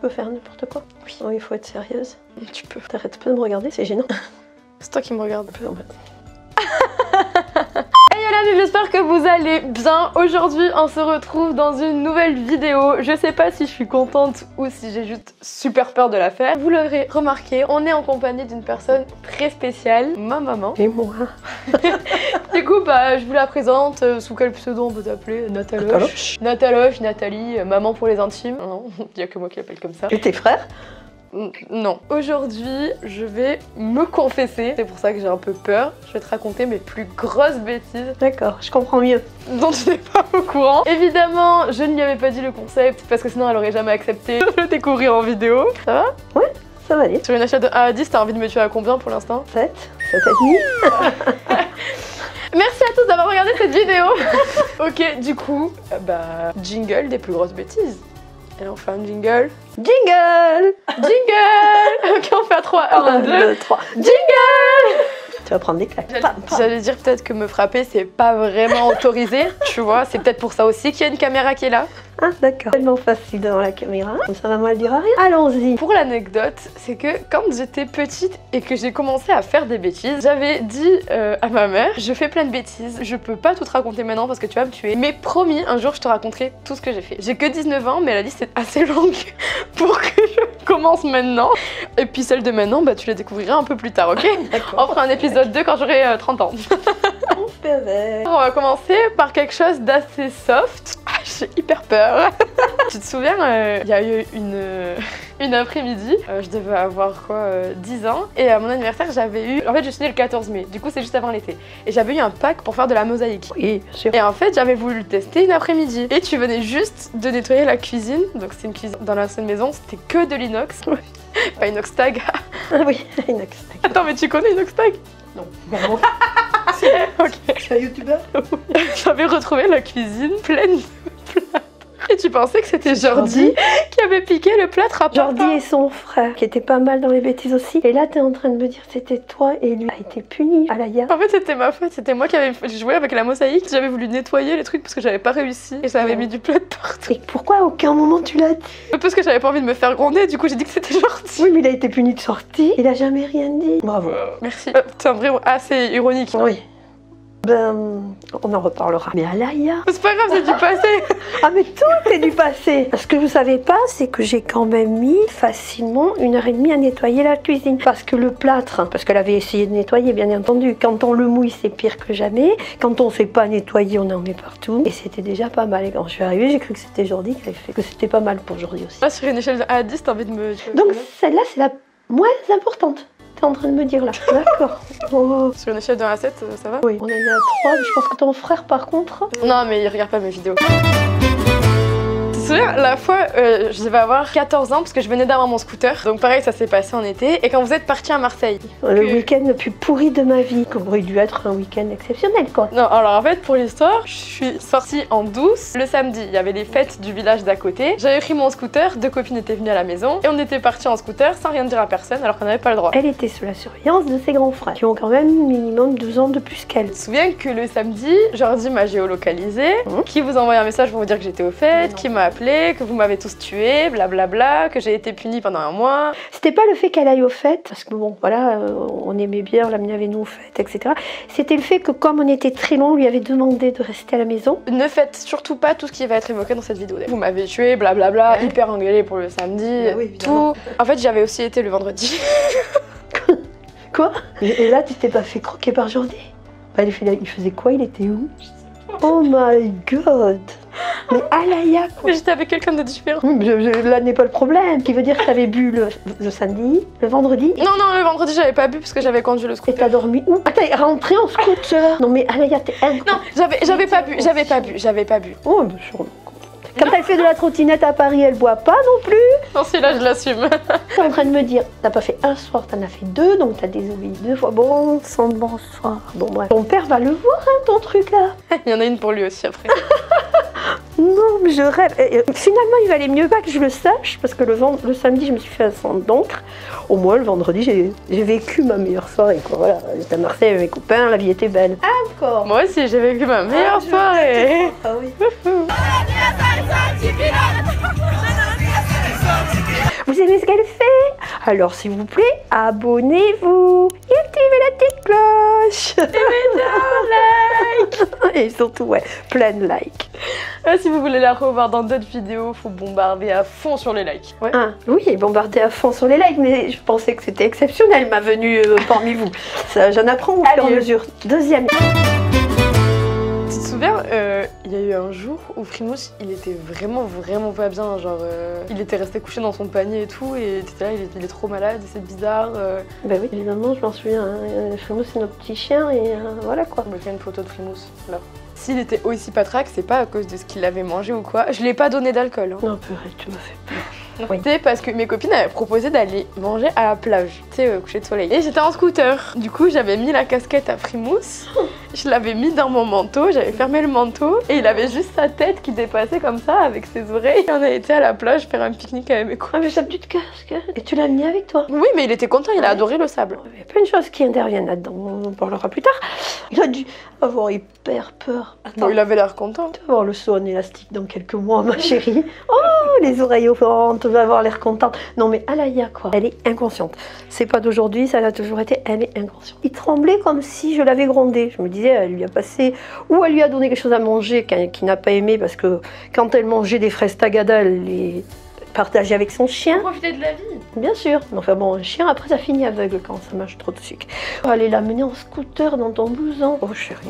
peux faire n'importe quoi. Oui. Oh, il faut être sérieuse. Tu peux. T'arrêtes pas de me regarder, c'est gênant. C'est toi qui me regardes. En fait. Hey Yola, j'espère que vous allez bien. Aujourd'hui, on se retrouve dans une nouvelle vidéo. Je sais pas si je suis contente ou si j'ai juste super peur de la faire. Vous l'aurez remarqué, on est en compagnie d'une personne très spéciale, ma maman. Et moi. Du coup, bah, je vous la présente. Sous quel pseudo on peut t'appeler? Nataloche. Nataloche, Nathalie, maman pour les intimes. Non, il y a que moi qui l'appelle comme ça. Et tes frères? Non. Aujourd'hui, je vais me confesser. C'est pour ça que j'ai un peu peur. Je vais te raconter mes plus grosses bêtises. D'accord, je comprends mieux. Dont tu n'es pas au courant. Évidemment, je ne lui avais pas dit le concept parce que sinon elle aurait jamais accepté de le découvrir en vidéo. Ça va? Ouais, ça va aller. Sur une échelle de 1 à 10, t'as envie de me tuer à combien pour l'instant? 7, 7 et demi. Merci à tous d'avoir regardé cette vidéo. Ok, du coup, bah, jingle des plus grosses bêtises. Et on fait un jingle. Jingle! Jingle! Ok, on fait à 3. 1, 2, 3. jingle! Tu vas prendre des claques. J'allais dire peut-être que me frapper, c'est pas vraiment autorisé, tu vois. C'est peut-être pour ça aussi qu'il y a une caméra qui est là. Ah d'accord, tellement facile devant la caméra, comme ça va mal dire à rien. Allons-y. Pour l'anecdote, c'est que quand j'étais petite et que j'ai commencé à faire des bêtises, j'avais dit à ma mère, je fais plein de bêtises, je peux pas tout te raconter maintenant parce que tu vas me tuer, mais promis, un jour je te raconterai tout ce que j'ai fait. J'ai que 19 ans, mais la liste est assez longue pour que je commence maintenant. Et puis celle de maintenant, bah tu la découvriras un peu plus tard, ok? On fera un épisode 2 quand j'aurai 30 ans. On fait avec. On va commencer par quelque chose d'assez soft. Ah, j'ai hyper peur. Tu te souviens, il y a eu une après-midi, je devais avoir quoi, 10 ans, et à mon anniversaire j'avais eu, en fait je suis née le 14 mai, du coup c'est juste avant l'été, et j'avais eu un pack pour faire de la mosaïque. Oui, bien sûr. Et en fait j'avais voulu le tester une après-midi, et tu venais juste de nettoyer la cuisine, donc c'est une cuisine dans l'ancienne maison, c'était que de l'inox, pas inox tag. Ah oui, inox. Attends, mais tu connais inox tag? Non. Ok. Je suis un youtubeur. J'avais retrouvé la cuisine pleine de plâtre. Et tu pensais que c'était Jordi qui avait piqué le plâtre à papa? Jordi et son frère, qui étaient pas mal dans les bêtises aussi. Et là, t'es en train de me dire c'était toi et lui a été puni à l'Aya. En fait, c'était ma faute, c'était moi qui avais joué avec la mosaïque. J'avais voulu nettoyer les trucs parce que j'avais pas réussi et j'avais mis du plâtre partout. Et pourquoi à aucun moment tu l'as dit? Parce que j'avais pas envie de me faire gronder, du coup j'ai dit que c'était Jordi. Oui, mais il a été puni de sortie. Il a jamais rien dit. Bravo. Merci. C'est un vrai assez ironique. Oui. Ben, on en reparlera. Mais à l'Aya. C'est pas grave, c'est du passé. Ah mais tout est du passé. Ce que vous savez pas, c'est que j'ai quand même mis facilement 1h30 à nettoyer la cuisine. Parce que le plâtre, parce qu'elle avait essayé de nettoyer bien entendu, quand on le mouille c'est pire que jamais. Quand on sait pas nettoyer, on en met partout. Et c'était déjà pas mal. Et quand je suis arrivée, j'ai cru que c'était Jordi qui avait fait, que c'était pas mal pour Jordi aussi. Là, sur une échelle de 1 à 10, t'as envie de me... Donc celle-là c'est la moins importante. T'es en train de me dire là. D'accord. Oh. Sur une échelle de 1 à 7, ça va? Oui, on est à 3, mais je pense que ton frère par contre... Non, mais il regarde pas mes vidéos. Tu te souviens, la fois, je devais avoir 14 ans parce que je venais d'avoir mon scooter. Donc pareil, ça s'est passé en été. Et quand vous êtes parti à Marseille. Le week-end le plus pourri de ma vie. Qui aurait dû être un week-end exceptionnel, quoi. Non, alors en fait, pour l'histoire, je suis sortie en douce. Le samedi, il y avait les fêtes du village d'à côté. J'avais pris mon scooter, 2 copines étaient venues à la maison. Et on était partis en scooter sans rien dire à personne alors qu'on n'avait pas le droit. Elle était sous la surveillance de ses grands frères, qui ont quand même minimum 12 ans de plus qu'elle. Je me souviens que le samedi, Jordi m'a géolocalisé, qui vous envoie un message pour vous dire que j'étais aux fêtes, qui m'a appelé, que vous m'avez tous tués, blablabla, que j'ai été punie pendant 1 mois. C'était pas le fait qu'elle aille aux fêtes, parce que bon, voilà, on aimait bien, on l'amenait avec nous aux fêtes, etc. C'était le fait que comme on était très loin, on lui avait demandé de rester à la maison. Ne faites surtout pas tout ce qui va être évoqué dans cette vidéo. Vous m'avez tué, blablabla, hyper engueulé pour le samedi, oui, tout. En fait, j'avais aussi été le vendredi. Quoi? Et là, tu t'es pas fait croquer par Jordi? Bah, il faisait quoi? Il était où? Oh my god! Mais Alaya, quoi! Mais j'étais avec quelqu'un de différent. Là n'est pas le problème. Qui veut dire que t'avais bu le samedi, le vendredi. Non, non, le vendredi, j'avais pas bu parce que j'avais conduit le scooter. Et t'as dormi où? Ah, t'es rentrée en scooter? Non, mais Alaya, t'es incroyable. Non, j'avais pas bu. Oh, mais sûrement. Quand elle fait de la trottinette à Paris, elle boit pas non plus. Non, celui-là, je l'assume. T'es en train de me dire, t'as pas fait un soir, t'en as fait 2, donc t'as désobéi 2 fois. Bon sang de bonsoir. Bon, bref. Ton père va le voir, hein, ton truc là. Il y en a une pour lui aussi après. Non, mais je rêve. Et finalement, il valait mieux pas que je le sache, parce que le samedi, je me suis fait un centre d'encre. Au moins, le vendredi, j'ai vécu ma meilleure soirée, quoi. Voilà, j'étais à Marseille avec mes copains, la vie était belle. Encore. Moi aussi, j'ai vécu ma meilleure soirée. Ah oui. Alors s'il vous plaît, abonnez-vous et activez la petite cloche. Et surtout, ouais, plein de likes. Si vous voulez la revoir dans d'autres vidéos, faut bombarder à fond sur les likes. Ouais. Ah, oui, bombarder à fond sur les likes, mais je pensais que c'était exceptionnel ma venue parmi vous. J'en apprends au fur et à mesure. Deuxième. Tu te souviens, il y a eu un jour où Frimousse, il était vraiment pas bien, genre il était resté couché dans son panier et tout, et t'étais là, il est trop malade, c'est bizarre. Ben oui, évidemment, je m'en souviens. Hein. Frimousse, c'est notre petit chien, et voilà quoi. On me fait une photo de Frimousse, là. S'il était aussi patraque, c'est pas à cause de ce qu'il avait mangé ou quoi. Je lui ai pas donné d'alcool. Hein. Non, purée, tu m'as fait peur. Oui. C'est parce que mes copines avaient proposé d'aller manger à la plage, tu sais, coucher de soleil. Et j'étais en scooter. Du coup, j'avais mis la casquette à Frimousse, je l'avais mis dans mon manteau, j'avais fermé le manteau, et il avait juste sa tête qui dépassait comme ça avec ses oreilles. Et on a été à la plage faire un pique-nique avec mes copains. Ah, mais sa petite casquette. Et tu l'as mis avec toi? Oui, mais il était content, il a adoré le sable. Il y a plein de choses qui interviennent là-dedans, on en parlera plus tard. Il a dû avoir hyper peur. Attends, Bon, il avait l'air content. tu vas avoir le saut en élastique dans quelques mois, ma chérie. Oh, les oreilles orantes, tu vas avoir l'air contente. Non mais Alaya quoi, elle est inconsciente. C'est pas d'aujourd'hui, ça l'a toujours été, elle est inconsciente. Il tremblait comme si je l'avais grondé. Je me disais, elle lui a passé, ou elle lui a donné quelque chose à manger qu'il n'a pas aimé, parce que quand elle mangeait des fraises tagada, elle les partageait avec son chien. Profiter de la vie. Bien sûr, mais enfin bon, un chien après ça finit aveugle quand ça mange trop de sucre. Aller l'amener en scooter dans ton blouson. Oh chérie.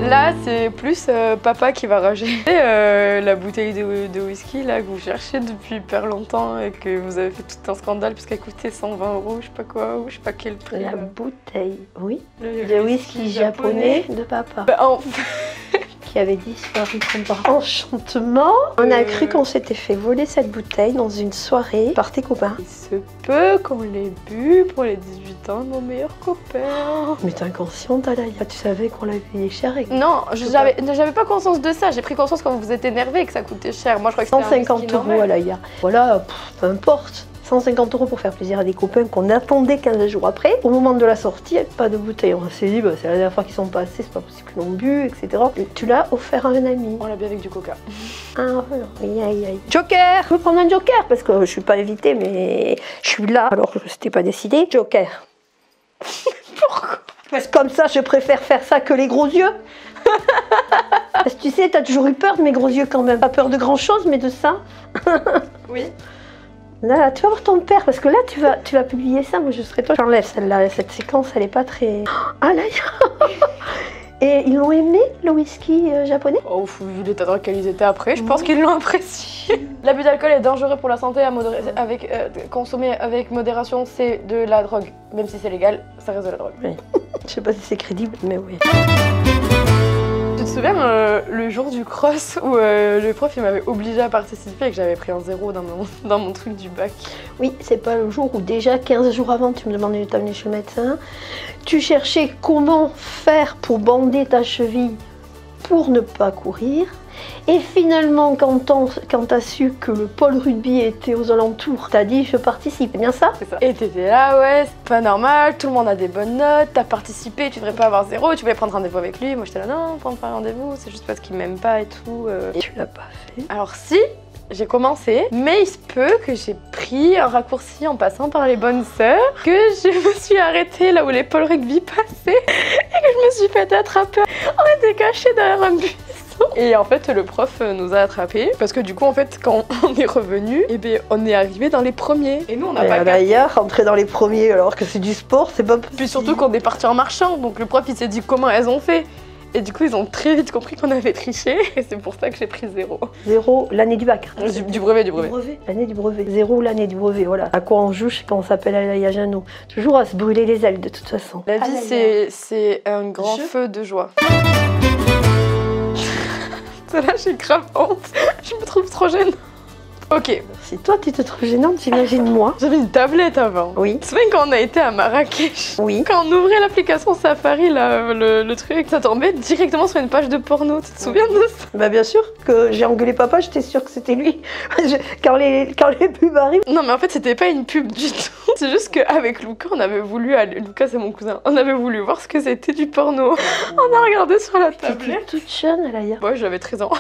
Là, c'est plus papa qui va rajouter la bouteille de whisky là, que vous cherchez depuis hyper longtemps et que vous avez fait tout un scandale puisqu'elle coûtait 120 €, je sais pas quoi, ou je sais pas quel prix. La bouteille, oui, le whisky japonais de papa. Qui avait disparu par enchantement. On a cru qu'on s'était fait voler cette bouteille dans une soirée par tes copains. Il se peut qu'on l'ait bu pour les 18 ans de mon meilleur copain. Mais t'es inconsciente, Alaya, tu savais qu'on l'avait payé cher et... Non, j'avais pas conscience de ça. J'ai pris conscience quand vous êtes énervé que ça coûtait cher. Moi, je crois que c'était 150 €, Alaya. Voilà, peu importe. 150 € pour faire plaisir à des copains qu'on attendait 15 jours après. Au moment de la sortie, pas de bouteille. On s'est dit, bah, c'est la dernière fois qu'ils sont passés, c'est pas possible qu'ils l'ont bu, etc. Et tu l'as offert à un ami. On l'a bu avec du coca. Ah, aïe, aïe, aïe. Joker! Je veux prendre un joker parce que je suis pas invitée, mais je suis là. Alors, je n'étais pas décidée. Joker. Pourquoi? Parce que comme ça, je préfère faire ça que les gros yeux. Parce que tu sais, t'as toujours eu peur de mes gros yeux quand même. Pas peur de grand chose, mais de ça. Oui. Là, tu vas voir ton père, parce que là, tu vas publier ça. Moi, je serai toi. J'enlève celle-là. Cette séquence, elle est pas très... Ah là, et ils l'ont aimé, le whisky japonais? Oh, vu l'état dans lequel ils étaient après, je pense qu'ils l'ont apprécié. L'abus d'alcool est dangereux pour la santé, consommer avec modération, c'est de la drogue. Même si c'est légal, ça reste de la drogue. Oui. Je sais pas si c'est crédible, mais oui. Tu te souviens le jour du cross où le prof il m'avait obligé à participer et que j'avais pris un 0 dans mon truc du bac? Oui, c'est pas le jour où déjà 15 jours avant tu me demandais de t'amener chez le médecin. Tu cherchais comment faire pour bander ta cheville pour ne pas courir. Et finalement, quand t'as su que le pôle rugby était aux alentours, t'as dit je participe, c'est bien ça? C'est ça. Et t'étais là, ouais, c'est pas normal, tout le monde a des bonnes notes, t'as participé, tu devrais pas avoir 0, tu voulais prendre rendez-vous avec lui. Moi j'étais là, non, prendre pas rendez-vous, c'est juste parce qu'il m'aime pas et tout. Et tu l'as pas fait? Alors si, j'ai commencé, mais il se peut que j'ai pris un raccourci en passant par les bonnes sœurs, que je me suis arrêtée là où les pôles rugby passaient et que je me suis fait attraper. On était cachés derrière un bus. Et en fait, le prof nous a attrapés parce que du coup, en fait, quand on est revenu, eh bien, on est arrivé dans les premiers. Et nous, on n'a pas capté. Rentrer dans les premiers alors que c'est du sport, c'est pas possible. Puis surtout qu'on est parti en marchant, donc le prof il s'est dit comment elles ont fait. Et du coup, ils ont très vite compris qu'on avait triché et c'est pour ça que j'ai pris 0. 0 l'année du bac. Du brevet. L'année du brevet. 0 l'année du brevet, voilà. À quoi on joue quand on s'appelle Alaya Janot. Toujours à se brûler les ailes de toute façon. La vie, c'est un grand feu de joie. Là, j'ai grave honte. Je me trouve trop gênante. Ok. Si toi tu te trouves gênante, j'imagine moi. J'avais une tablette avant. Oui. Tu te souviens quand on a été à Marrakech? Oui. Quand on ouvrait l'application Safari, là, le truc, ça tombait directement sur une page de porno. Tu te souviens de ça? Bah bien sûr que j'ai engueulé papa, j'étais sûre que c'était lui. Quand les pubs arrivent. Non mais en fait c'était pas une pub du tout. C'est juste qu'avec Luca, on avait voulu aller... Luca c'est mon cousin. On avait voulu voir ce que c'était du porno. On a regardé sur la tablette. T'étais toute jeune, Alaya. Ouais, j'avais 13 ans.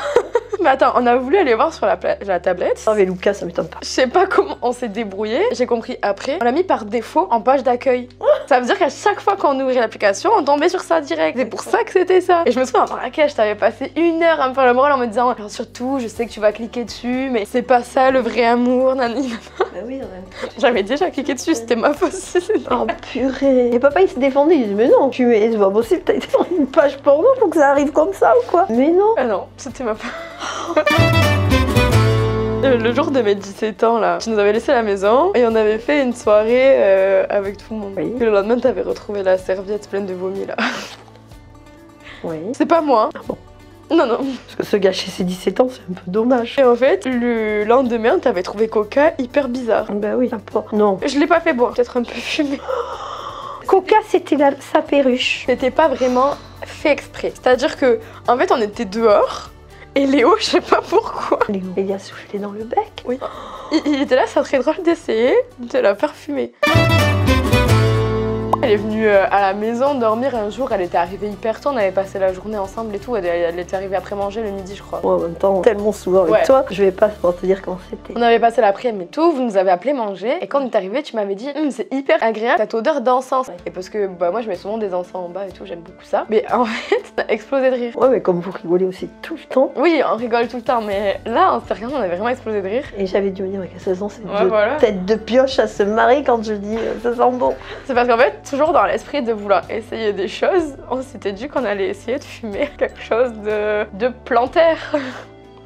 Mais attends, on a voulu aller voir sur la tablette. avec Lucas, ça m'étonne pas. Je sais pas comment on s'est débrouillé, j'ai compris après. On l'a mis par défaut en page d'accueil. Ça veut dire qu'à chaque fois qu'on ouvrait l'application, on tombait sur ça direct. C'est pour ça que c'était ça. Et je me souviens, à Marrakech, t'avais passé 1 heure à me faire le moral en me disant alors surtout, je sais que tu vas cliquer dessus, mais c'est pas ça le vrai amour, nani. Bah oui, en même temps. J'avais déjà cliqué dessus, c'était ma faute. Oh purée. Et papa il se défendait, il dit mais non, c'est pas possible, t'as été dans une page porno pour que ça arrive comme ça ou quoi? Mais non. Ah non, c'était ma faute. Le jour de mes 17 ans là, tu nous avais laissé à la maison et on avait fait une soirée avec tout le monde. Oui. Et le lendemain, t'avais retrouvé la serviette pleine de vomi là. Oui. C'est pas moi. Ah bon? Non, non. Parce que se gâcher ses 17 ans, c'est un peu dommage. Et en fait, le lendemain, t'avais trouvé Coca hyper bizarre. Bah oui, n'importe. Non. Je l'ai pas fait boire, peut-être un peu fumé. Coca, c'était sa perruche. C'était pas vraiment fait exprès. C'est-à-dire que, en fait, on était dehors. Et Léo, je sais pas pourquoi. Léo, il a soufflé dans le bec. Oui. Il était là, ça serait drôle d'essayer de la faire fumer. Elle est venue à la maison dormir un jour, elle était arrivée hyper tôt, on avait passé la journée ensemble et tout, elle était arrivée après manger le midi je crois. Moi en même temps, tellement souvent avec toi, je vais pas pouvoir te dire comment c'était. On avait passé l'après-midi et tout, vous nous avez appelé manger et quand on est arrivé tu m'avais dit c'est hyper agréable cette odeur d'encens. Ouais. Et parce que bah, moi je mets souvent des encens en bas et tout, j'aime beaucoup ça. Mais en fait, on a explosé de rire. Ouais mais comme vous rigolez aussi tout le temps. Oui, on rigole tout le temps mais là en sérieux on avait vraiment explosé de rire. Et j'avais dû me dire qu'à 16 ans c'est voilà. Tête de pioche à se marrer quand je dis ça sent bon. C'est parce qu'en fait, toujours dans l'esprit de vouloir essayer des choses, on s'était dit qu'on allait essayer de fumer quelque chose de plantaire.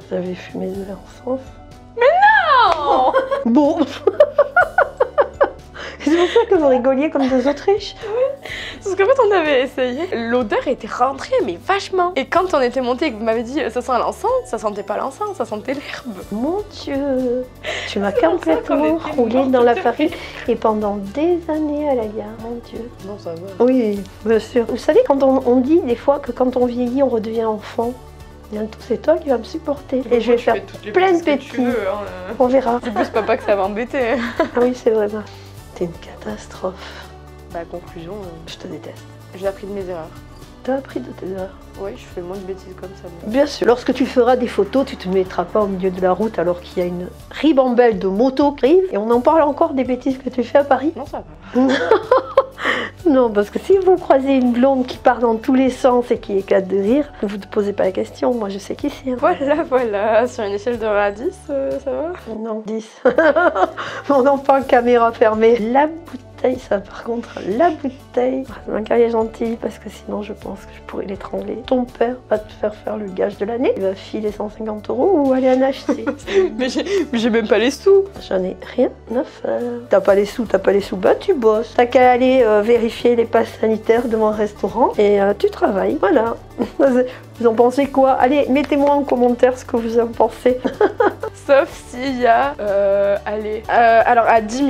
Vous avez fumé de l'encens? Mais non. Bon. C'est pour ça que vous rigoliez comme des autruches. Oui, parce qu'en fait on avait essayé, l'odeur était rentrée mais vachement. Et quand on était monté et que vous m'avez dit ça sent l'encens, ça sentait pas l'encens, ça sentait l'herbe. Mon Dieu, tu m'as complètement roulé dans la farine et pendant des années à la gare, mon Dieu. Non ça va. Oui, bien sûr. Vous savez quand on dit des fois que quand on vieillit on redevient enfant. Bientôt c'est toi qui vas me supporter. Et je vais faire plein de bêtises. Hein. On verra. C'est plus papa que ça va embêter. Ah oui c'est vrai. T'es une catastrophe. Bah conclusion, je te déteste. J'ai appris de mes erreurs. T'as appris de tes erreurs? Oui, je fais moins de bêtises comme ça. Mais... Bien sûr. Lorsque tu feras des photos, tu te mettras pas au milieu de la route alors qu'il y a une ribambelle de motos qui arrive. Et on en parle encore des bêtises que tu fais à Paris? Non, ça va. Non, parce que si vous croisez une blonde qui part dans tous les sens et qui éclate de rire, ne vous posez pas la question, moi je sais qui c'est. Hein. Voilà, sur une échelle de 1 à 10, ça va? Non, 10. On en parle caméra fermée. La bouteille, ça par contre, la bouteille. Un carrière gentil, parce que sinon je pense que je pourrais l'étrangler. Ton père va te faire le gage de l'année. Il va filer 150 € ou aller en acheter. Mais j'ai même pas les sous. J'en ai rien à faire. T'as pas les sous, bah tu bosses. T'as qu'à aller vérifier les passes sanitaires devant un restaurant et tu travailles. Voilà. Vous en pensez quoi? Allez, mettez-moi en commentaire ce que vous en pensez. Sauf s'il y a, alors à 10 000.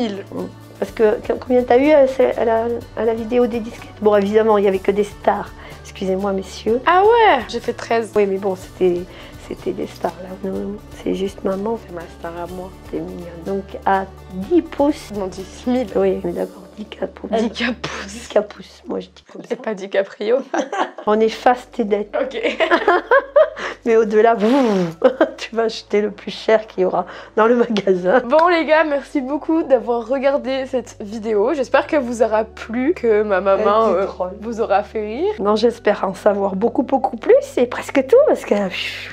Parce que combien t'as eu à la vidéo des disquettes? Bon, évidemment, il y avait que des stars. Excusez-moi, messieurs. Ah ouais, j'ai fait 13. Oui, mais bon, c'était des stars là. Non, c'est juste maman. C'est ma star à moi. T'es mignonne. Donc à 10 pouces. Non, 10 000. Oui, mais d'accord. 10 capouces. 10 capouces. 10 capouces, moi je dis comme ça. C'est pas DiCaprio. On efface tes dettes. Ok. Mais au-delà, tu vas acheter le plus cher qu'il y aura dans le magasin. Bon les gars, merci beaucoup d'avoir regardé cette vidéo. J'espère qu'elle vous aura plu, que ma maman vous aura fait rire. Non, j'espère en savoir beaucoup plus. C'est presque tout parce que...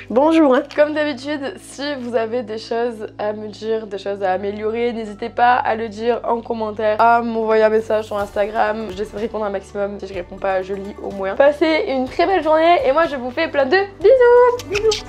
Bonjour hein. Comme d'habitude, si vous avez des choses à me dire, des choses à améliorer, n'hésitez pas à le dire en commentaire, à m'envoyer un message sur Instagram. J'essaie de répondre un maximum. Si je réponds pas, je lis au moins. Passez une très belle journée et moi je vous fais plein de bisous. Bisous.